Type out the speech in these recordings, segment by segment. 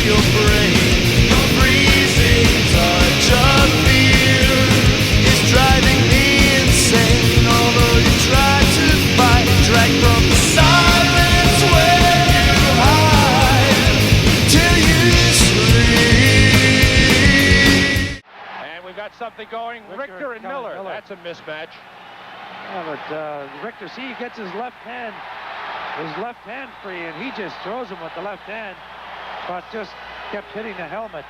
your brain. The freezing touch of fear is driving me insane. Although you try to fight, drag from the silence where you hide till you sleep. And we've got something going. Richter and Miller. That's a mismatch. Yeah, but Richter, see, he gets his left hand free, and he just throws him with the left hand, but just kept hitting the helmet.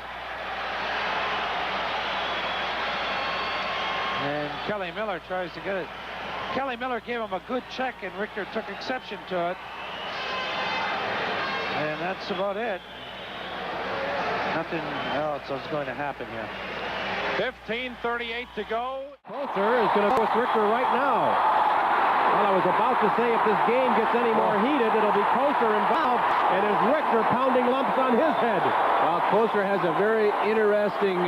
And Kelly Miller tries to get it. Kelly Miller gave him a good check, and Richter took exception to it. And that's about it. Nothing else is going to happen here. 15:38 to go. Kother is going to go with Richter right now. Well, I was about to say if this game gets any more heated, it'll be Kother involved, and is Richter pounding lumps on his head. Well, Kother has a very interesting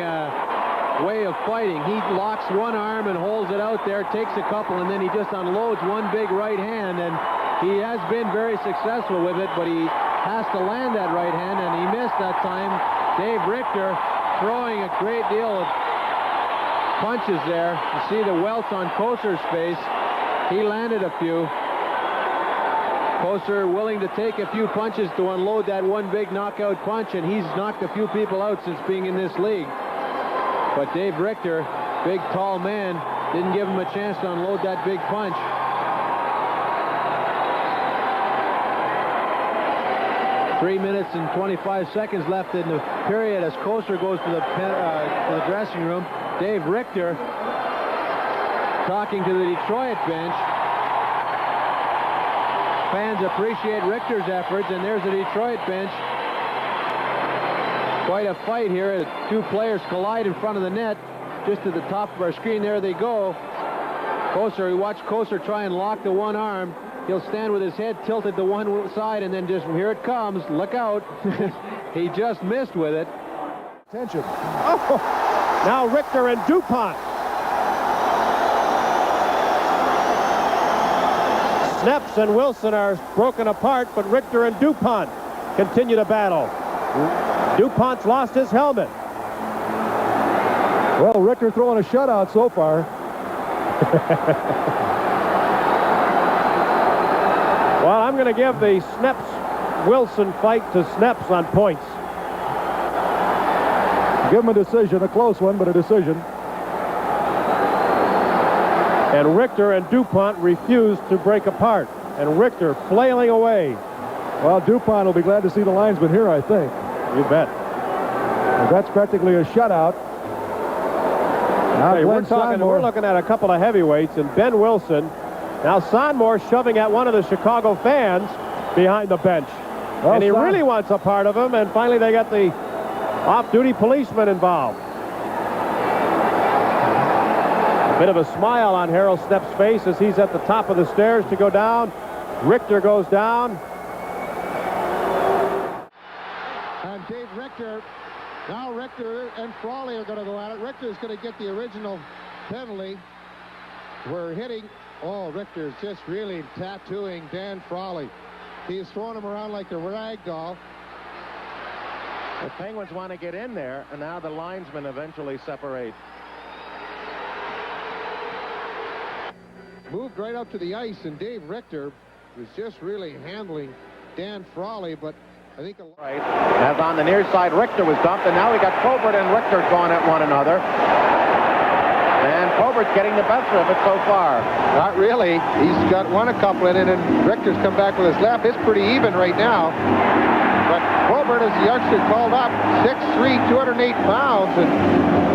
way of fighting. He locks one arm and holds it out there, takes a couple, and then he just unloads one big right hand, and he has been very successful with it, but he has to land that right hand, and he missed that time. Dave Richter throwing a great deal of punches there. You see the welts on Kother's face. He landed a few. Kother willing to take a few punches to unload that one big knockout punch, and he's knocked a few people out since being in this league. But Dave Richter, big tall man, didn't give him a chance to unload that big punch. Three minutes and 25 seconds left in the period as Kother goes to the dressing room. Dave Richter talking to the Detroit bench. Fans appreciate Richter's efforts, and there's the Detroit bench. Quite a fight here. Two players collide in front of the net. Just at the top of our screen, there they go. Kother, we watch Kother try and lock the one arm. He'll stand with his head tilted to one side, and then just, here it comes, look out. He just missed with it. Attention. Oh, now Richter and Dupont. Snaps and Wilson are broken apart, but Richter and Dupont continue to battle. Dupont's lost his helmet. Well, Richter throwing a shutout so far. Well, I'm going to give the Snaps-Wilson fight to Snaps on points. Give him a decision, a close one, but a decision. And Richter and Dupont refuse to break apart. And Richter flailing away. Well, Dupont will be glad to see the linesman here, I think. You bet. And that's practically a shutout. Now Hey, we're looking at a couple of heavyweights, and Ben Wilson. Now Sonmore shoving at one of the Chicago fans behind the bench. Well, and he really wants a part of him, and finally they got the off-duty policeman involved. A bit of a smile on Harold Snep's face as he's at the top of the stairs to go down. Richter goes down. And Dave Richter, now Richter and Frawley are going to go at it. Richter's going to get the original penalty. We're hitting. Oh, Richter's just really tattooing Dan Frawley. He's throwing him around like a rag doll. The Penguins want to get in there, and now the linesmen eventually separate. Moved right up to the ice, and Dave Richter was just really handling Dan Frawley, but I think... Right. As on the near side, Richter was dumped, and now we got Probert and Richter going at one another. And Probert's getting the best of it so far. Not really. He's got a couple in it, and Richter's come back with his left. It's pretty even right now. But Probert, as the youngster called up, 6'3", 208 pounds, and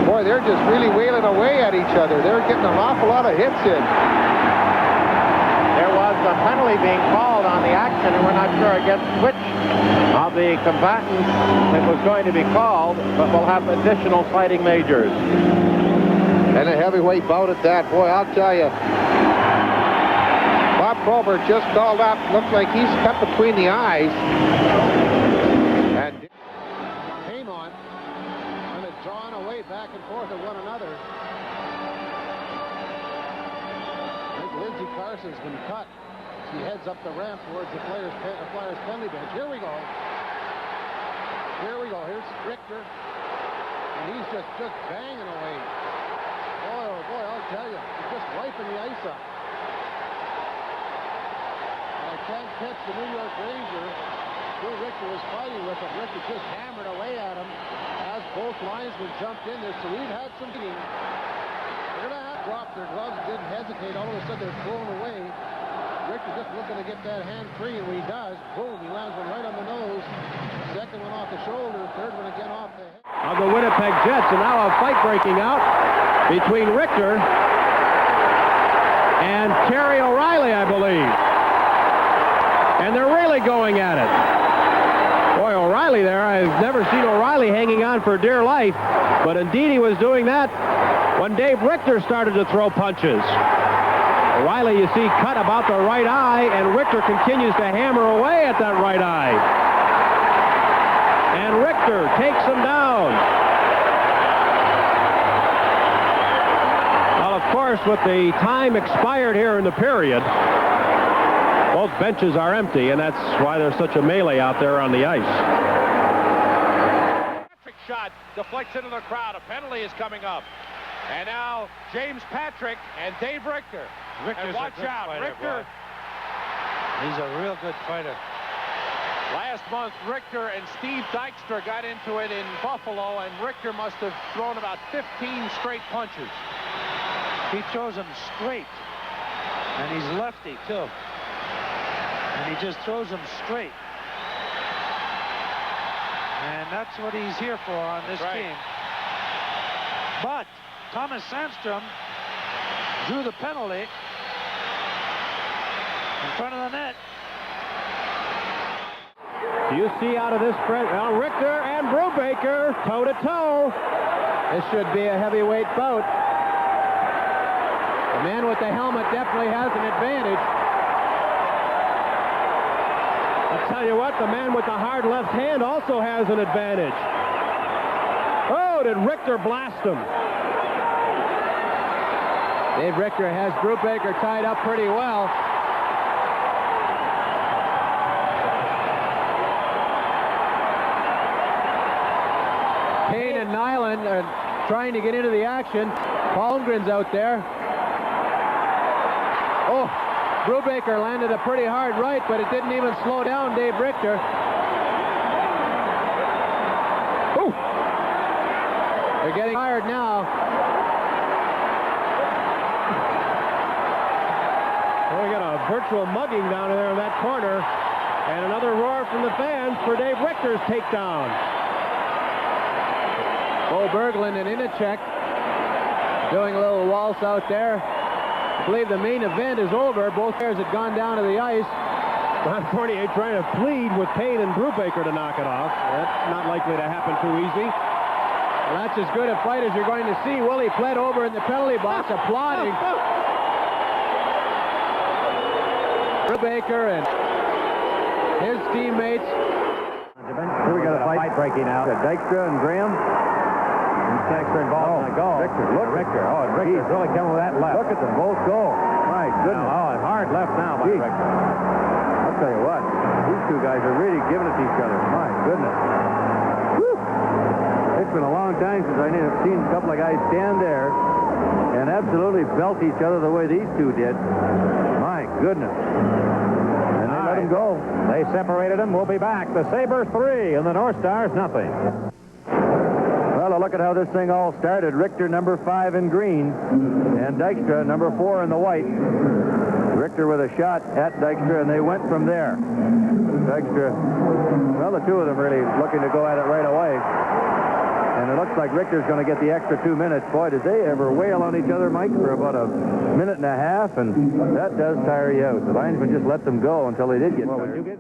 boy, they're just really wailing away at each other. They're getting an awful lot of hits in. There was a penalty being called on the action, and we're not sure against which of the combatants it was going to be called, but we'll have additional fighting majors. And a heavyweight bout at that. Boy, I'll tell you. Bob Probert just called up. Looks like he's cut between the eyes. And came on. And it's drawn away back and forth at one another. I think Lindsey Carson's been cut. She heads up the ramp towards the Flyers penalty bench. Here we go. Here we go. Here's Richter. And he's just banging away. Boy, oh boy, I'll tell you. He's just wiping the ice up. And I can't catch the New York Ranger who Richter was fighting with him. Richter just hammered away at him as both linesmen jumped in there. So we've had some beating. They're going to have to drop their gloves, didn't hesitate. All of a sudden they're thrown away. Richter just looking to get that hand free, and when he does, boom, he lands one right on the nose. Second one off the shoulder, third one again off the head. Of the Winnipeg Jets, and now a fight breaking out between Richter and Terry O'Reilly, I believe. And they're really going at it. Boy, O'Reilly there, I've never seen O'Reilly hanging on for dear life, but indeed he was doing that when Dave Richter started to throw punches. O'Reilly, you see, cut about the right eye, and Richter continues to hammer away at that right eye. And Richter takes him down. Well, of course, with the time expired here in the period, both benches are empty, and that's why there's such a melee out there on the ice. Patrick shot deflects into the crowd. A penalty is coming up. And now James Patrick and Dave Richter. Richter's and watch a good out, fighter, Richter. boy. He's a real good fighter. Last month, Richter and Steve Dykstra got into it in Buffalo, and Richter must have thrown about 15 straight punches. He throws them straight. And he's lefty, too. And he just throws them straight. And that's what he's here for on this team. But Thomas Sandstrom drew the penalty in front of the net. Do you see out of this press? Well, Richter and Brubaker toe-to-toe. This should be a heavyweight bout. The man with the helmet definitely has an advantage. I'll tell you what, the man with the hard left hand also has an advantage. Oh, did Richter blast him? Dave Richter has Brubaker tied up pretty well. Kane and Nyland are trying to get into the action. Paul Holmgren's out there. Oh, Brubaker landed a pretty hard right, but it didn't even slow down Dave Richter. Ooh. They're getting tired now. We got a virtual mugging down there in that corner, and another roar from the fans for Dave Richter's takedown. Bo Berglund and Inachek doing a little waltz out there. I believe the main event is over. Both players had gone down to the ice. Ron Fournier trying to plead with Kane and Brubaker to knock it off. That's not likely to happen too easy. Well, that's as good a fight as you're going to see. Willie Plett over in the penalty box applauding. Brubaker and his teammates. Here we got a fight breaking out. Dykstra and Graham. Dykstra involved in a goal. Richter, look. Richter. Oh, and Richter's really coming with that left. Look at them both go. My goodness. Oh, and hard left now by Richter. I'll tell you what. These two guys are really giving it to each other. My goodness. Whew. It's been a long time since I've seen a couple of guys stand there and absolutely belt each other the way these two did. My goodness. And they let him go. They separated them. We'll be back. The Sabres 3 and the North Stars nothing. Well, look at how this thing all started. Richter, number 5 in green, and Dykstra, number 4 in the white. Richter with a shot at Dykstra, and they went from there. Dykstra, well, the two of them really looking to go at it right away. And it looks like Richter's going to get the extra 2 minutes. Boy, did they ever wail on each other, Mike, for about a minute and a half, and that does tire you out. The linesman just let them go until they did get tired.